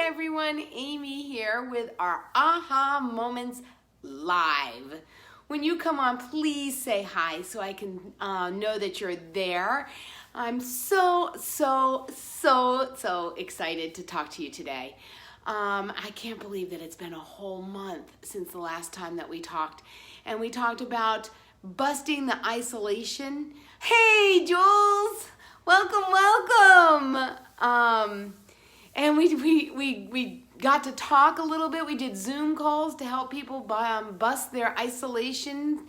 everyone, Amy here with our Aha Moments Live. When you come on, please say hi so I can know that you're there. I'm so excited to talk to you today. I can't believe that it's been a whole month since the last time that we talked. And we talked about busting the isolation. Hey, Jules! Welcome! And we got to talk a little bit. We did Zoom calls to help people bust their isolation.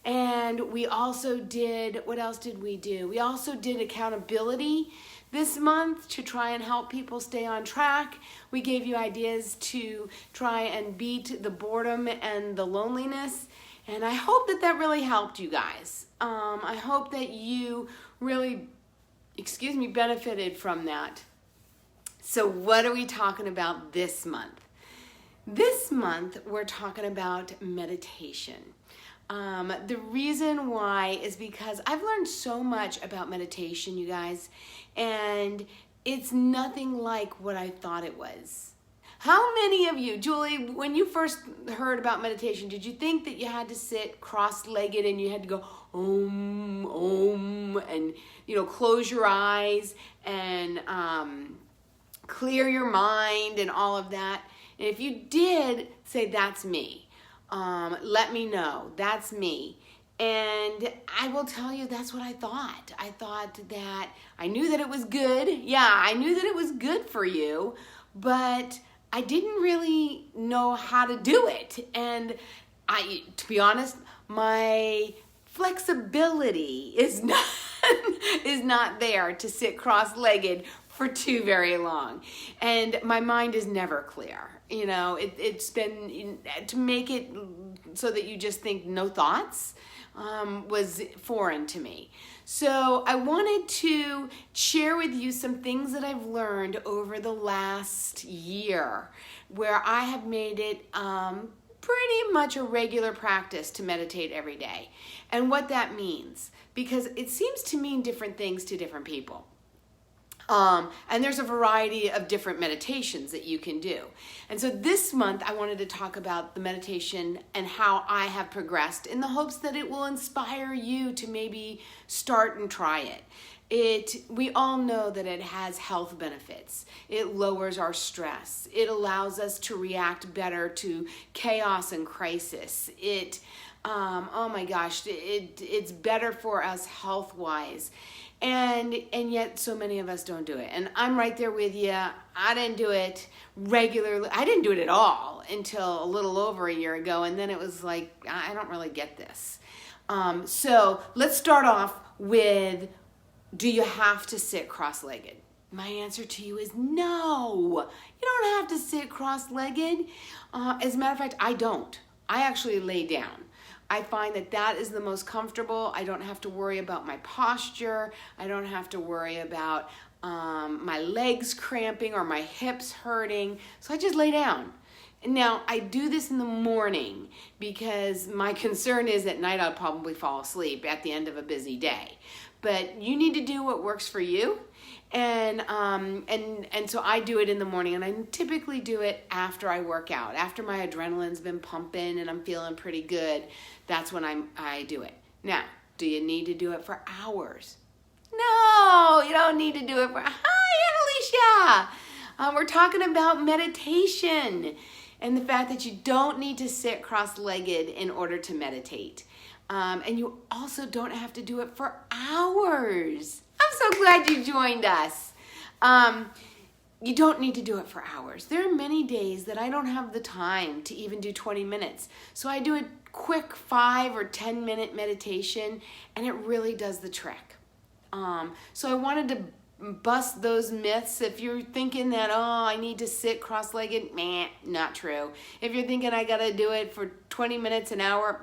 And we also did, what else did we do? We also did accountability this month to try and help people stay on track. We gave you ideas to try and beat the boredom and the loneliness. And I hope that really helped you guys. I hope that you really, benefited from that. So what are we talking about this month? This month, we're talking about meditation. The reason why is because I've learned so much about meditation, you guys, and it's nothing like what I thought it was. How many of you, Julie, when you first heard about meditation, did you think that you had to sit cross-legged and you had to go om, and close your eyes and clear your mind and all of that? And if you did, say, that's me. Let me know. That's me. And I will tell you, that's what I thought. I thought that I knew that it was good. Yeah, I knew that it was good for you, but I didn't really know how to do it. And to be honest, my flexibility is not there to sit cross-legged for too very long. And my mind is never clear. It's been, to make it so that you just think no thoughts was foreign to me. So I wanted to share with you some things that I've learned over the last year, where I have made it pretty much a regular practice to meditate every day, and what that means, because it seems to mean different things to different people. And there's a variety of different meditations that you can do. And so this month I wanted to talk about the meditation and how I have progressed, in the hopes that it will inspire you to maybe start and try it. We all know that it has health benefits. It lowers our stress. It allows us to react better to chaos and crisis. It's better for us health-wise. And yet so many of us don't do it. And I'm right there with you. I didn't do it regularly. I didn't do it at all until a little over a year ago. And then it was like, I don't really get this. So let's start off with, do you have to sit cross-legged? My answer to you is no. You don't have to sit cross-legged. As a matter of fact, I don't. I actually lay down. I find that is the most comfortable. I don't have to worry about my posture. I don't have to worry about my legs cramping or my hips hurting. So I just lay down. Now, I do this in the morning because my concern is at night I'll probably fall asleep at the end of a busy day. But you need to do what works for you. And so I do it in the morning, and I typically do it after I work out. After my adrenaline's been pumping and I'm feeling pretty good, that's when I do it. Now, do you need to do it for hours? No, you don't need to do it for, hi, Annalicia. We're talking about meditation and the fact that you don't need to sit cross-legged in order to meditate. And you also don't have to do it for hours. I'm so glad you joined us. You don't need to do it for hours. There are many days that I don't have the time to even do 20 minutes. So I do a quick 5 or 10 minute meditation, and it really does the trick. So I wanted to bust those myths. If you're thinking that, I need to sit cross-legged, not true. If you're thinking I gotta do it for 20 minutes an hour,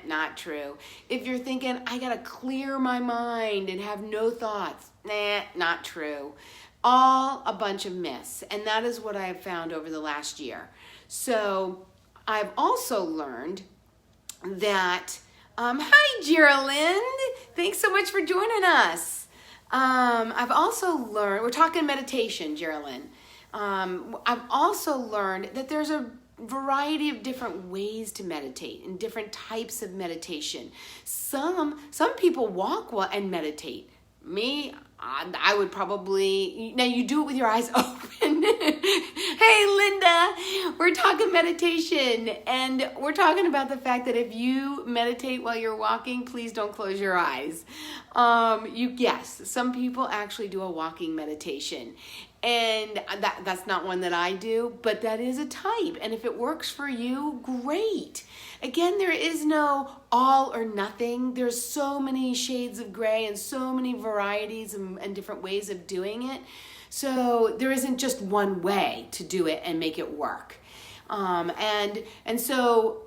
not true. If you're thinking I gotta clear my mind and have no thoughts, not true. All a bunch of myths, and that is what I have found over the last year. So I've also learned that, hi Geraldine, thanks so much for joining us. I've also learned, we're talking meditation, Geraldine. I've also learned that there's a variety of different ways to meditate and different types of meditation. Some people walk and meditate. Me, I would probably, now you do it with your eyes open. Hey Linda, we're talking meditation, and we're talking about the fact that if you meditate while you're walking, please don't close your eyes. Yes, some people actually do a walking meditation, and that's not one that I do, but that is a type, and if it works for you, great. Again, there is no all or nothing. There's so many shades of gray and so many varieties and different ways of doing it. So there isn't just one way to do it and make it work. And so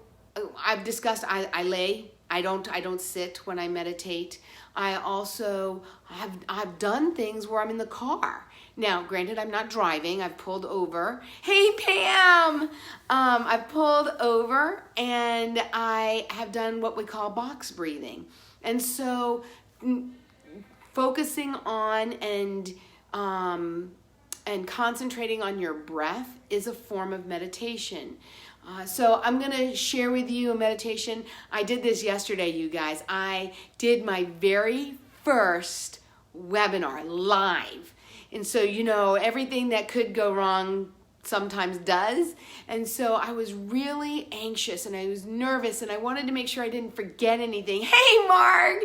I've discussed, I lay, I don't sit when I meditate. I also I've done things where I'm in the car. Now, granted, I'm not driving. I've pulled over. Hey, Pam! I've pulled over and I have done what we call box breathing. And so focusing on and concentrating on your breath is a form of meditation. So I'm going to share with you a meditation. I did this yesterday, you guys. I did my very first webinar live. And so, everything that could go wrong sometimes does. And so I was really anxious and I was nervous and I wanted to make sure I didn't forget anything. Hey, Marg!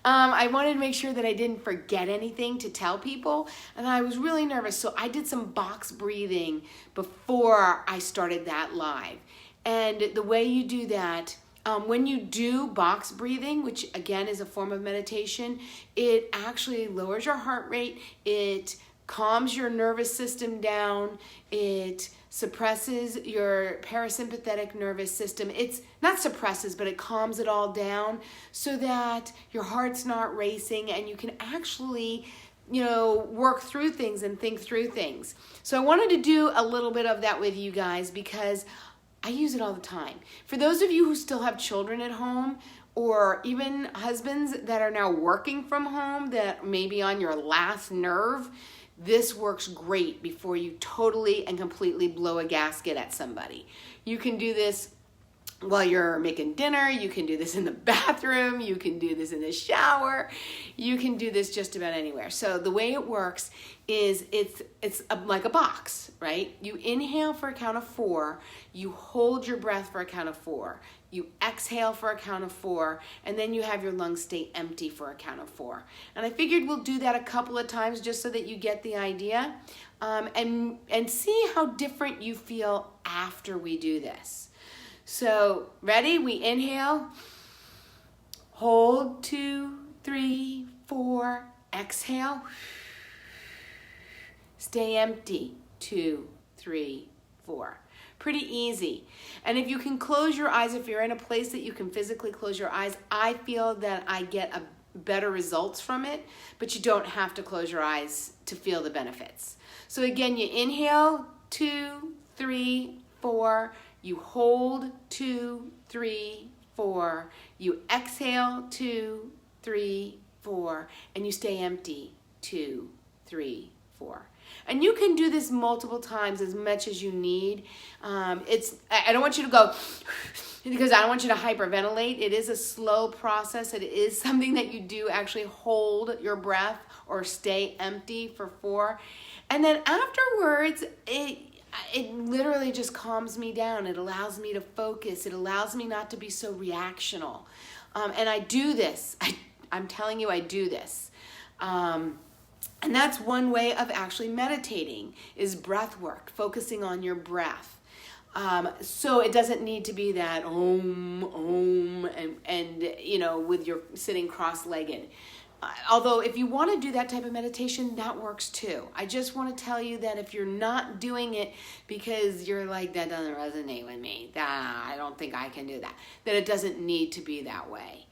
I wanted to make sure that I didn't forget anything to tell people. And I was really nervous. So I did some box breathing before I started that live. And the way you do that, when you do box breathing, which again is a form of meditation, it actually lowers your heart rate, it calms your nervous system down, it suppresses your parasympathetic nervous system. It's not suppresses, but it calms it all down so that your heart's not racing and you can actually work through things and think through things. So I wanted to do a little bit of that with you guys because I use it all the time. For those of you who still have children at home, or even husbands that are now working from home that may be on your last nerve, this works great before you totally and completely blow a gasket at somebody. You can do this while you're making dinner, you can do this in the bathroom, you can do this in the shower, you can do this just about anywhere. So the way it works is it's like a box, right? You inhale for a count of 4, you hold your breath for a count of 4, you exhale for a count of 4, and then you have your lungs stay empty for a count of 4. And I figured we'll do that a couple of times just so that you get the idea, and see how different you feel after we do this. So, ready? We inhale, hold 2, 3, 4, exhale, stay empty, 2, 3, 4. Pretty easy. And if you can close your eyes, if you're in a place that you can physically close your eyes, I feel that I get better results from it, but you don't have to close your eyes to feel the benefits. So again, you inhale, 2, 3, 4, you hold 2, 3, 4, you exhale 2, 3, 4, and you stay empty 2, 3, 4. And you can do this multiple times, as much as you need. I don't want you to go, because I don't want you to hyperventilate. It is a slow process. It is something that you do actually hold your breath or stay empty for 4. And then afterwards, it literally just calms me down. It allows me to focus. It allows me not to be so reactional. And I do this. I'm telling you, I do this. And that's one way of actually meditating, is breath work, focusing on your breath. So it doesn't need to be that om, and with your sitting cross-legged. Although if you want to do that type of meditation, that works too. I just want to tell you that if you're not doing it because you're like, that doesn't resonate with me, I don't think I can do that, then it doesn't need to be that way.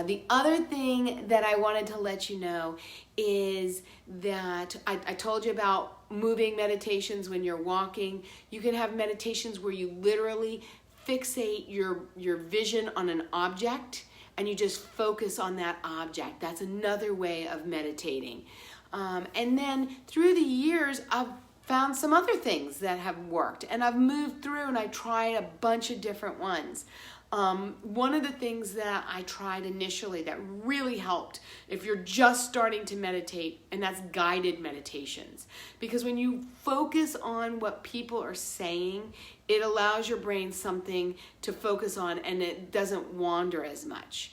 The other thing that I wanted to let you know is that I told you about moving meditations when you're walking. You can have meditations where you literally fixate your vision on an object and you just focus on that object. That's another way of meditating. And then through the years, I've found some other things that have worked, and I've moved through and I tried a bunch of different ones. One of the things that I tried initially that really helped if you're just starting to meditate, and that's guided meditations. Because when you focus on what people are saying, it allows your brain something to focus on and it doesn't wander as much.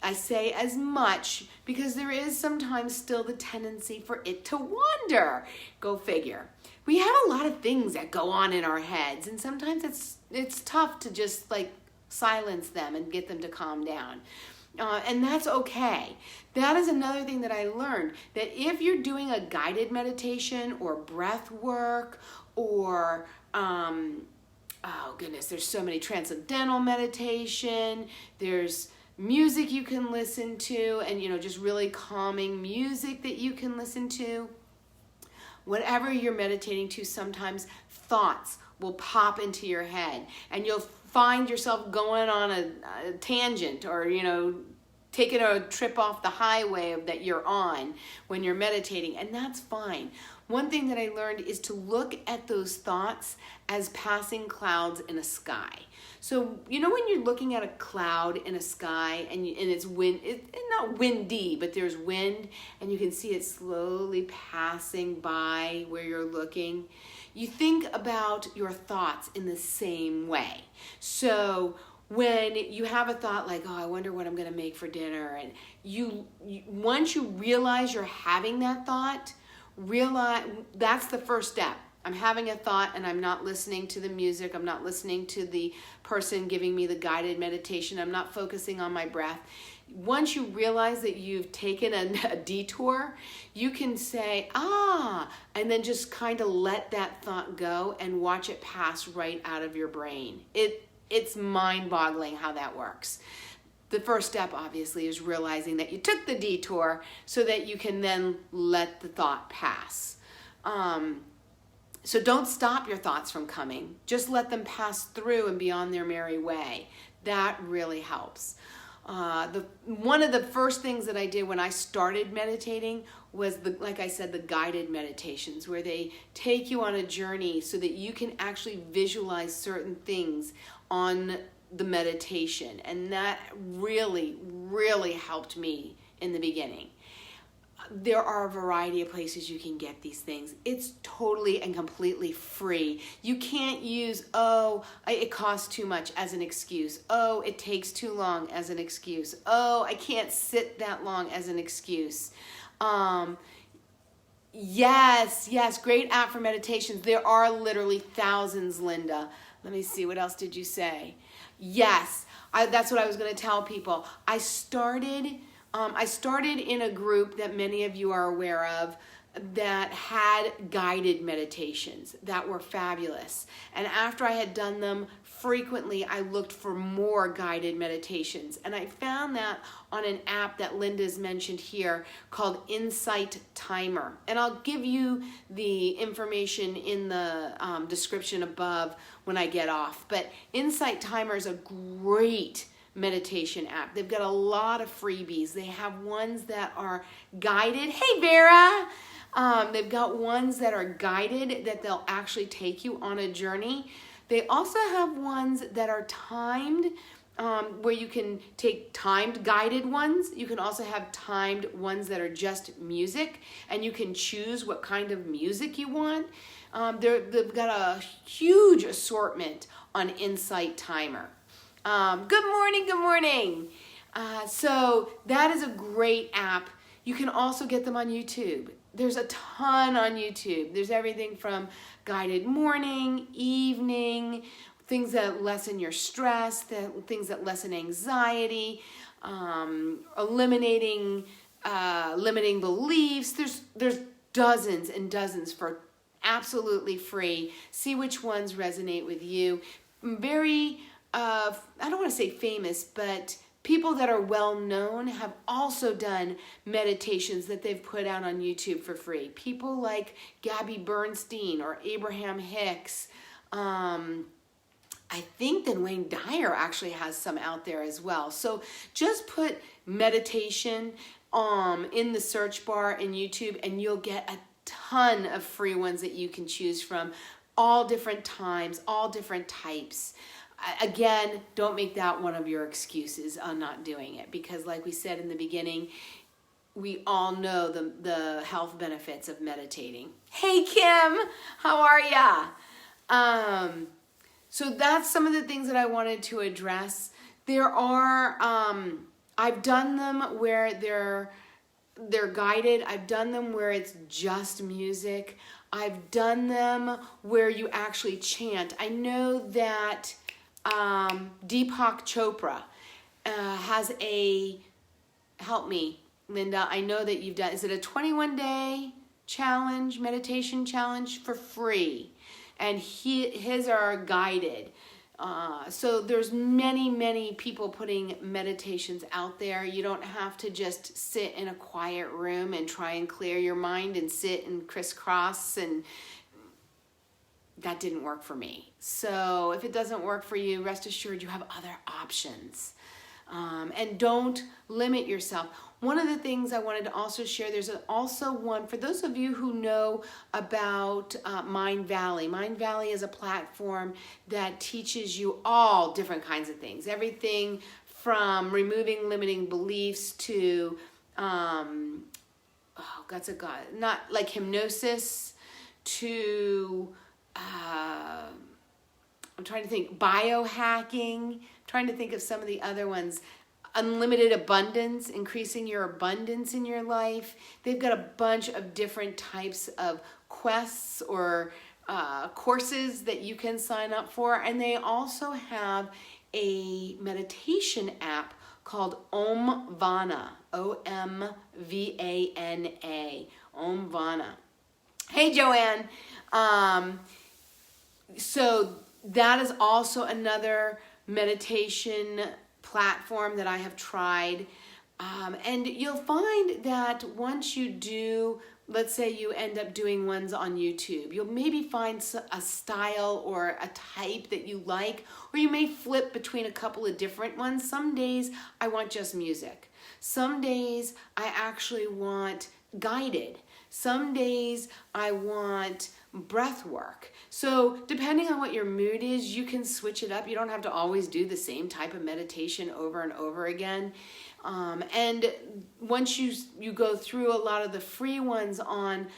I say as much because there is sometimes still the tendency for it to wander. Go figure. We have a lot of things that go on in our heads, and sometimes it's tough to just like silence them and get them to calm down. And that's okay. That is another thing that I learned, that if you're doing a guided meditation or breath work or, oh goodness, there's so many, transcendental meditation, there's music you can listen to, and just really calming music that you can listen to. Whatever you're meditating to, sometimes thoughts will pop into your head and you'll find yourself going on a tangent or, taking a trip off the highway that you're on when you're meditating, and that's fine. One thing that I learned is to look at those thoughts as passing clouds in a sky. So, when you're looking at a cloud in a sky and it's wind, it's not windy, but there's wind and you can see it slowly passing by where you're looking. You think about your thoughts in the same way. So when you have a thought like, oh, I wonder what I'm going to make for dinner, and you once you realize you're having that thought, realize that's the first step. I'm having a thought and I'm not listening to the music. I'm not listening to the person giving me the guided meditation. I'm not focusing on my breath. Once you realize that you've taken a detour, you can say, and then just kind of let that thought go and watch it pass right out of your brain. It's mind-boggling how that works. The first step, obviously, is realizing that you took the detour so that you can then let the thought pass. So don't stop your thoughts from coming. Just let them pass through and be on their merry way. That really helps. One of the first things that I did when I started meditating was, like I said, the guided meditations, where they take you on a journey so that you can actually visualize certain things on the meditation. And that really, really helped me in the beginning. There are a variety of places you can get these things. It's totally and completely free. You can't use, it costs too much as an excuse. Oh, it takes too long as an excuse. Oh, I can't sit that long as an excuse. Yes, great app for meditations. There are literally thousands, Linda. Let me see, what else did you say? Yes, that's what I was going to tell people. I started in a group that many of you are aware of that had guided meditations that were fabulous. And after I had done them frequently, I looked for more guided meditations. And I found that on an app that Linda's mentioned here called Insight Timer. And I'll give you the information in the description above when I get off. But Insight Timer is a great meditation app. They've got a lot of freebies. They have ones that are guided. Hey, Vera! They've got ones that are guided, that they'll actually take you on a journey. They also have ones that are timed, where you can take timed guided ones. You can also have timed ones that are just music, and you can choose what kind of music you want. They've got a huge assortment on Insight Timer. Good morning. So that is a great app. You can also get them on YouTube. There's a ton on YouTube. There's everything from guided morning, evening, things that lessen your stress, things that lessen anxiety, eliminating limiting beliefs. There's dozens and dozens for absolutely free. See which ones resonate with you. Very I don't want to say famous, but people that are well known have also done meditations that they've put out on YouTube for free. People like Gabby Bernstein or Abraham Hicks. I think that Wayne Dyer actually has some out there as well. So just put meditation in the search bar in YouTube and you'll get a ton of free ones that you can choose from, all different times, all different types. Again, don't make that one of your excuses on not doing it, because like we said in the beginning, we all know the health benefits of meditating. Hey Kim, how are ya? So that's some of the things that I wanted to address. There are, I've done them where they're guided. I've done them where it's just music. I've done them where you actually chant. I know that Deepak Chopra has a, help me, Linda, I know that you've done, is it a 21-day challenge, meditation challenge for free? And his are guided. So there's many people putting meditations out there. You don't have to just sit in a quiet room and try and clear your mind and sit and crisscross, and that didn't work for me. So if it doesn't work for you, rest assured you have other options. And don't limit yourself. One of the things I wanted to also share, there's also one, for those of you who know about Mind Valley. Mind Valley is a platform that teaches you all different kinds of things. Everything from removing limiting beliefs to, not like hypnosis, to, I'm trying to think, biohacking, I'm trying to think of some of the other ones. Unlimited abundance, increasing your abundance in your life. They've got a bunch of different types of quests or courses that you can sign up for. And they also have a meditation app called Om Vana, O-M-V-A-N-A, Om Vana. Hey, Joanne. So that is also another meditation platform that I have tried. And you'll find that once you do, let's say you end up doing ones on YouTube, you'll maybe find a style or a type that you like, or you may flip between a couple of different ones. Some days I want just music. Some days I actually want guided. Some days I want breath work. So depending on what your mood is, you can switch it up. You don't have to always do the same type of meditation over and over again. And once you go through a lot of the free ones on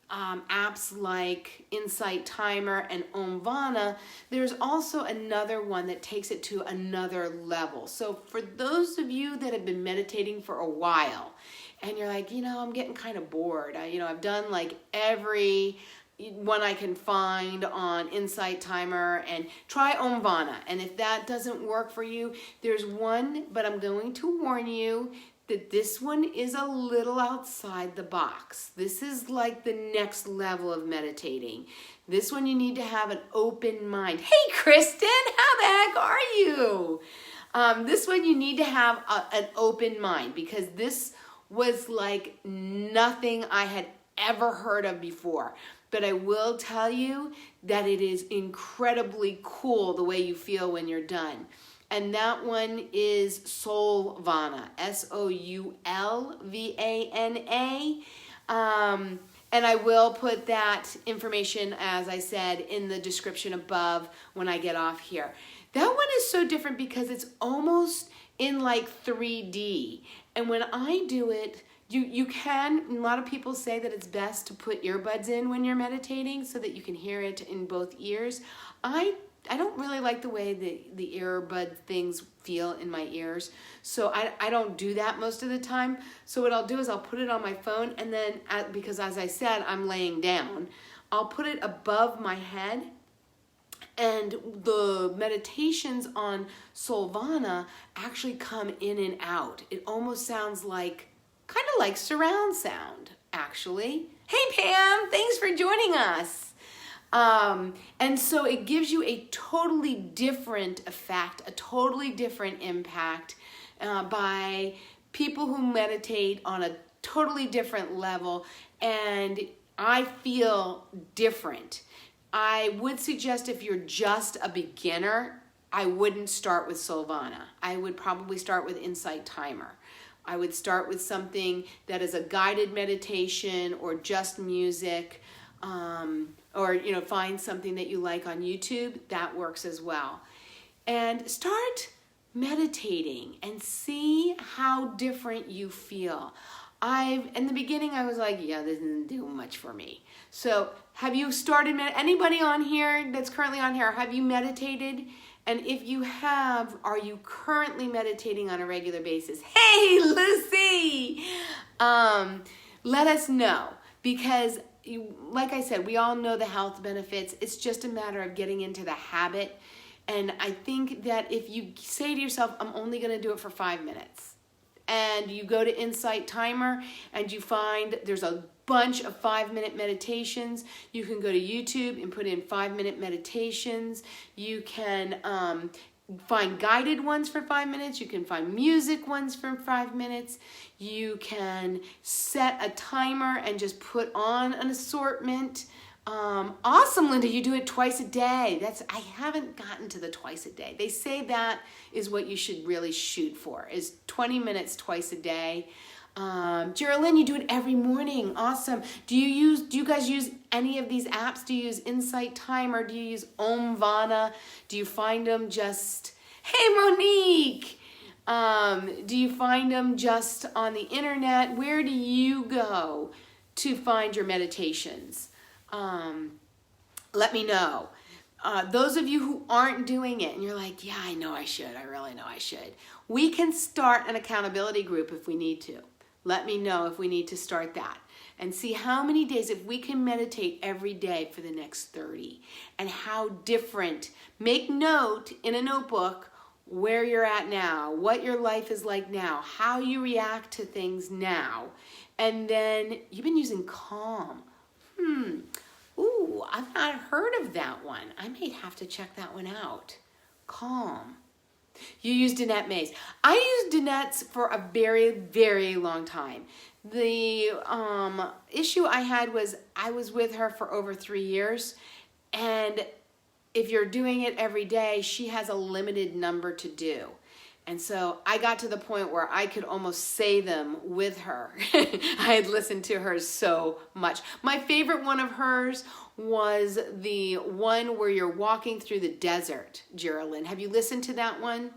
apps like Insight Timer and Omvana, there's also another one that takes it to another level. So for those of you that have been meditating for a while, and you're like, I'm getting kind of bored. I've done like every one I can find on Insight Timer, and try Omvana. And if that doesn't work for you, there's one, but I'm going to warn you that this one is a little outside the box. This is like the next level of meditating. This one you need to have an open mind. Hey, Kristen, how the heck are you? This one you need to have an open mind, because this was like nothing I had ever heard of before. But I will tell you that it is incredibly cool the way you feel when you're done. And that one is Soulvana, S-O-U-L-V-A-N-A. And I will put that information, as I said, in the description above when I get off here. That one is so different because it's almost in like 3D. And when I do it, you can, a lot of people say that it's best to put earbuds in when you're meditating so that you can hear it in both ears. I don't really like the way the earbud things feel in my ears, so I don't do that most of the time. So what I'll do is I'll put it on my phone, and then, because as I said, I'm laying down, I'll put it above my head. And the meditations on Soulvana actually come in and out. It almost sounds like, kind of like surround sound, actually. Hey Pam, thanks for joining us. And so it gives you a totally different effect, a totally different impact by people who meditate on a totally different level, and I feel different. I would suggest if you're just a beginner, I wouldn't start with Soulvana. I would probably start with Insight Timer. I would start with something that is a guided meditation or just music, or find something that you like on YouTube. That works as well. And start meditating and see how different you feel. In the beginning, I was like, yeah, this doesn't do much for me. So have you started, anybody on here that's currently on here, have you meditated? And if you have, are you currently meditating on a regular basis? Hey, Lucy! Let us know, because like I said, we all know the health benefits. It's just a matter of getting into the habit. And I think that if you say to yourself, I'm only going to do it for 5 minutes, and you go to Insight Timer and you find there's a bunch of 5-minute meditations. You can go to YouTube and put in 5-minute meditations. You can find guided ones for 5 minutes. You can find music ones for 5 minutes. You can set a timer and just put on an assortment. Awesome, Linda, you do it twice a day. I haven't gotten to the twice a day. They say that is what you should really shoot for, is 20 minutes twice a day. Geraldine, you do it every morning. Awesome. Do you guys use any of these apps? Do you use Insight Timer? Do you use Omvana? Do you find them just, hey Monique, do you find them just on the internet? Where do you go to find your meditations? Let me know. Those of you who aren't doing it and you're like, yeah, I know I should. I really know I should. We can start an accountability group if we need to. Let me know if we need to start that and see how many days, if we can meditate every day for the next 30, and how different. Make note in a notebook where you're at now, what your life is like now, how you react to things now. And then you've been using Calm. Ooh, I've not heard of that one. I may have to check that one out. Calm. You use Danette Mays. I used Danette's for a very, very long time. The issue I had was I was with her for over 3 years, and if you're doing it every day, she has a limited number to do. And so I got to the point where I could almost say them with her. I had listened to her so much. My favorite one of hers was the one where you're walking through the desert, Geraldine. Have you listened to that one?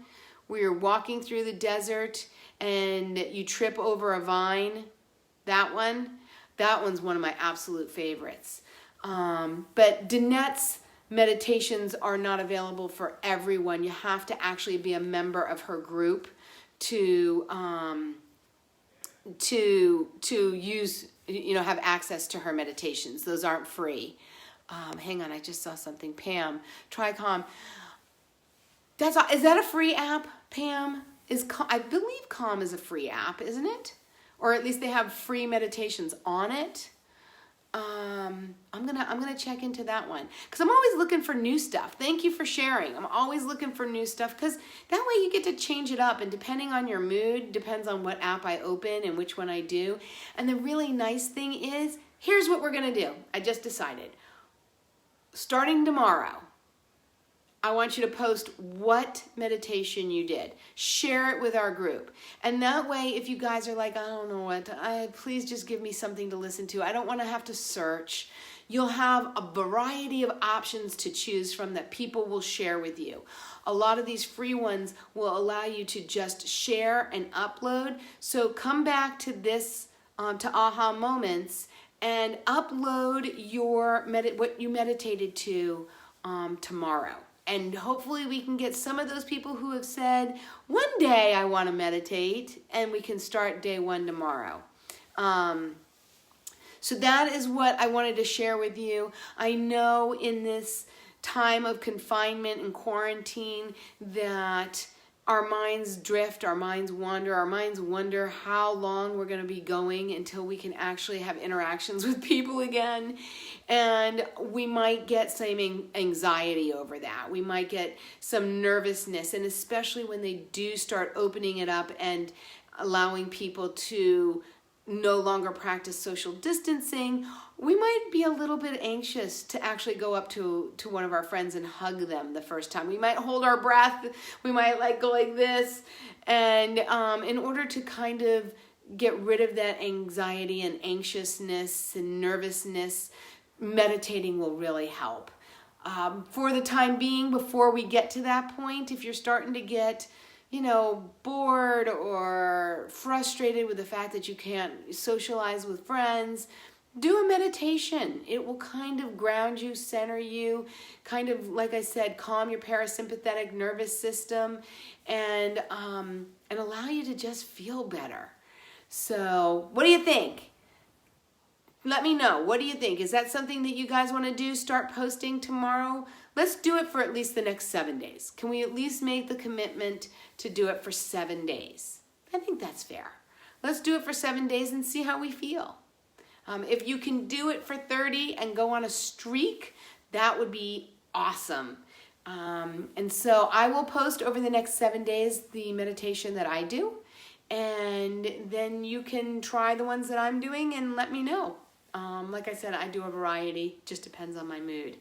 Where you're walking through the desert and you trip over a vine? That one? That one's one of my absolute favorites. But Danette's meditations are not available for everyone. You have to actually be a member of her group to use, have access to her meditations. Those aren't free. Hang on, I just saw something. Pam, try Calm. Is that a free app, Pam? I believe Calm is a free app, isn't it? Or at least they have free meditations on it. I'm gonna check into that one, because I'm always looking for new stuff. Thank you for sharing. I'm always looking for new stuff, because that way you get to change it up, and depending on your mood, depends on what app I open and which one I do. And the really nice thing is, here's what we're gonna do. I just decided. Starting tomorrow, I want you to post what meditation you did. Share it with our group. And that way, if you guys are like, I don't know what, please just give me something to listen to. I don't want to have to search. You'll have a variety of options to choose from that people will share with you. A lot of these free ones will allow you to just share and upload. So come back to this, to Aha Moments, and upload what you meditated to tomorrow. And hopefully we can get some of those people who have said, one day I want to meditate, and we can start day 1 tomorrow. So that is what I wanted to share with you. I know in this time of confinement and quarantine that our minds drift, our minds wonder how long we're going to be going until we can actually have interactions with people again. And we might get some anxiety over that. We might get some nervousness, and especially when they do start opening it up and allowing people to no longer practice social distancing, we might be a little bit anxious to actually go up to one of our friends and hug them the first time. We might hold our breath. We might like go like this. And in order to kind of get rid of that anxiety and anxiousness and nervousness, meditating will really help. For the time being, before we get to that point, if you're starting to get, bored or frustrated with the fact that you can't socialize with friends, do a meditation. It will kind of ground you, center you, kind of, like I said, calm your parasympathetic nervous system and allow you to just feel better. So what do you think? Let me know. What do you think? Is that something that you guys want to do? Start posting tomorrow? Let's do it for at least the next 7 days. Can we at least make the commitment to do it for 7 days? I think that's fair. Let's do it for 7 days and see how we feel. If you can do it for 30 and go on a streak, that would be awesome. And so I will post over the next 7 days the meditation that I do. And then you can try the ones that I'm doing and let me know. Like I said, I do a variety, just depends on my mood.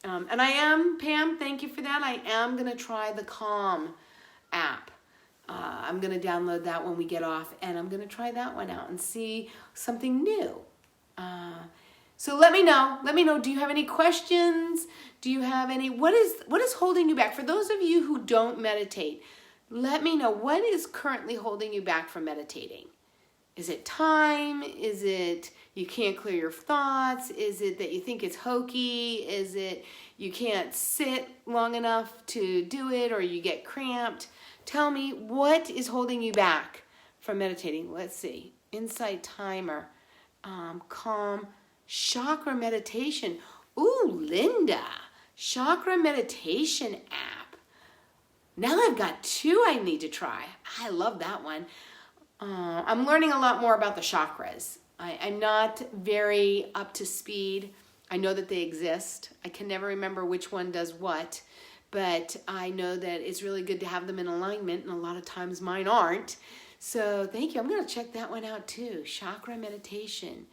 And I am, Pam, thank you for that. I am going to try the Calm app. I'm going to download that when we get off, and I'm going to try that one out and see something new. So let me know. Let me know. Do you have any questions? Do you have any, what is holding you back? For those of you who don't meditate, let me know, what is currently holding you back from meditating? Is it time? Is it you can't clear your thoughts? Is it that you think it's hokey? Is it you can't sit long enough to do it, or you get cramped? Tell me, what is holding you back from meditating? Let's see. Insight timer. Calm. Chakra meditation. Ooh, Linda. Chakra meditation app. Now I've got 2 I need to try. I love that one. I'm learning a lot more about the chakras. I'm not very up to speed. I know that they exist. I can never remember which one does what, but I know that it's really good to have them in alignment, and a lot of times mine aren't. So thank you. I'm going to check that one out too. Chakra meditation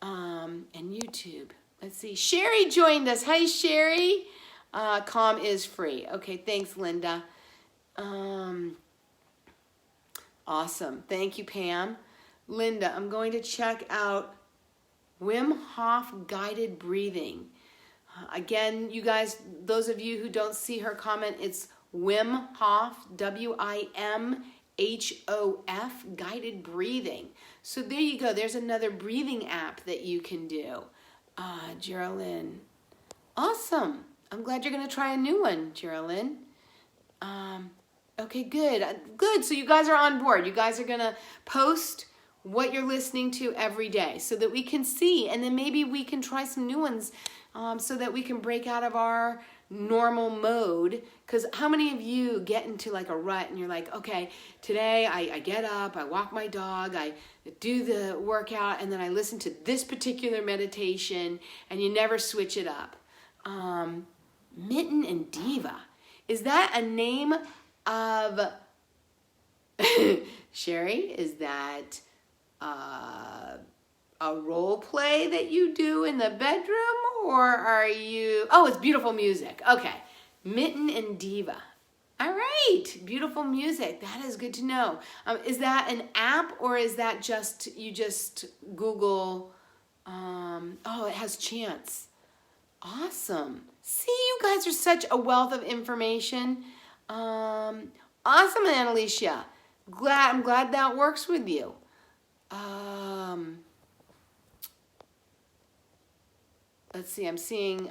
and YouTube. Let's see. Sherry joined us. Hi, Sherry. Calm is free. Okay, thanks, Linda. Awesome. Thank you, Pam. Linda, I'm going to check out Wim Hof guided breathing. Again, you guys, those of you who don't see her comment, it's Wim Hof, WIMHOF, guided breathing. So there you go. There's another breathing app that you can do. Geraldine. Awesome. I'm glad you're going to try a new one, Geraldine. Okay, good. Good. So you guys are on board. You guys are going to post what you're listening to every day so that we can see, and then maybe we can try some new ones so that we can break out of our normal mode. Because how many of you get into like a rut and you're like, okay, today I get up, I walk my dog, I do the workout, and then I listen to this particular meditation, and you never switch it up. Miten and Diva. Is that a name of Sherry? Is that a role play that you do in the bedroom, or are you, oh, it's beautiful music. Okay, Miten and Diva. All right, beautiful music. That is good to know. Is that an app, or is that just, you just Google, oh, it has chants. Awesome. See, you guys are such a wealth of information. Awesome, Annalicia. I'm glad that works with you. Let's see, I'm seeing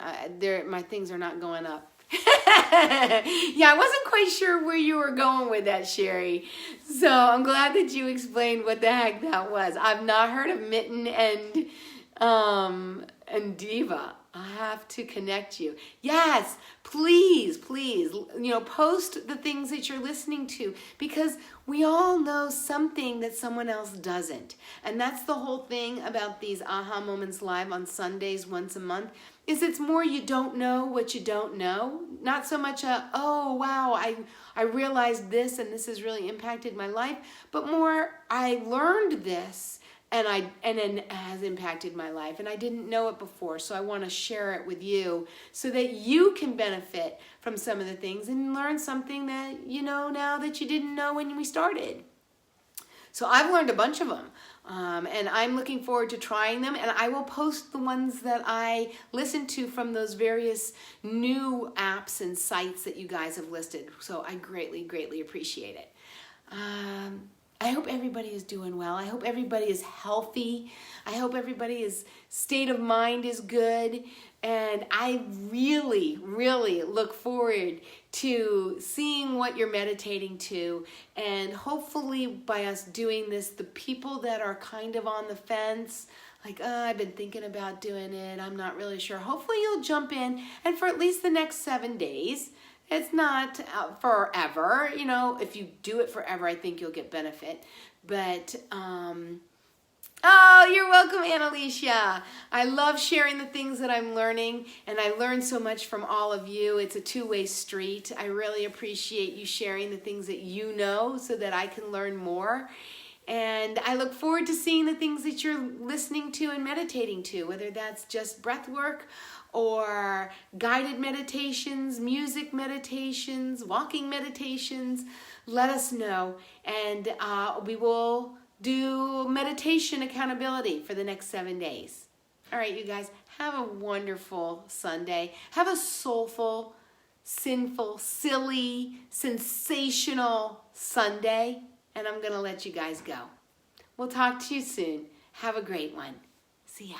my things are not going up. Yeah, I wasn't quite sure where you were going with that, Sherry. So I'm glad that you explained what the heck that was. I've not heard of Miten and Diva. I have to connect you. Yes, please, post the things that you're listening to, because we all know something that someone else doesn't. And that's the whole thing about these Aha Moments Live on Sundays once a month, is it's more you don't know what you don't know. Not so much oh, wow, I realized this and this has really impacted my life, but more I learned this and it has impacted my life, and I didn't know it before, so I want to share it with you so that you can benefit from some of the things and learn something that you know now that you didn't know when we started. So I've learned a bunch of them, and I'm looking forward to trying them, and I will post the ones that I listen to from those various new apps and sites that you guys have listed. So I greatly, greatly appreciate it. I hope everybody is doing well. I hope everybody is healthy. I hope everybody's state of mind is good. And I really, really look forward to seeing what you're meditating to. And hopefully by us doing this, the people that are kind of on the fence, like, I've been thinking about doing it, I'm not really sure. Hopefully you'll jump in, and for at least the next 7 days. It's not forever. You know, if you do it forever, I think you'll get benefit. But, oh, you're welcome, Annalicia. I love sharing the things that I'm learning, and I learn so much from all of you. It's a two-way street. I really appreciate you sharing the things that you know so that I can learn more. And I look forward to seeing the things that you're listening to and meditating to, whether that's just breath work or guided meditations, music meditations, walking meditations. Let us know, and we will do meditation accountability for the next 7 days. All right, you guys, have a wonderful Sunday. Have a soulful, sinful, silly, sensational Sunday, and I'm going to let you guys go. We'll talk to you soon. Have a great one. See ya.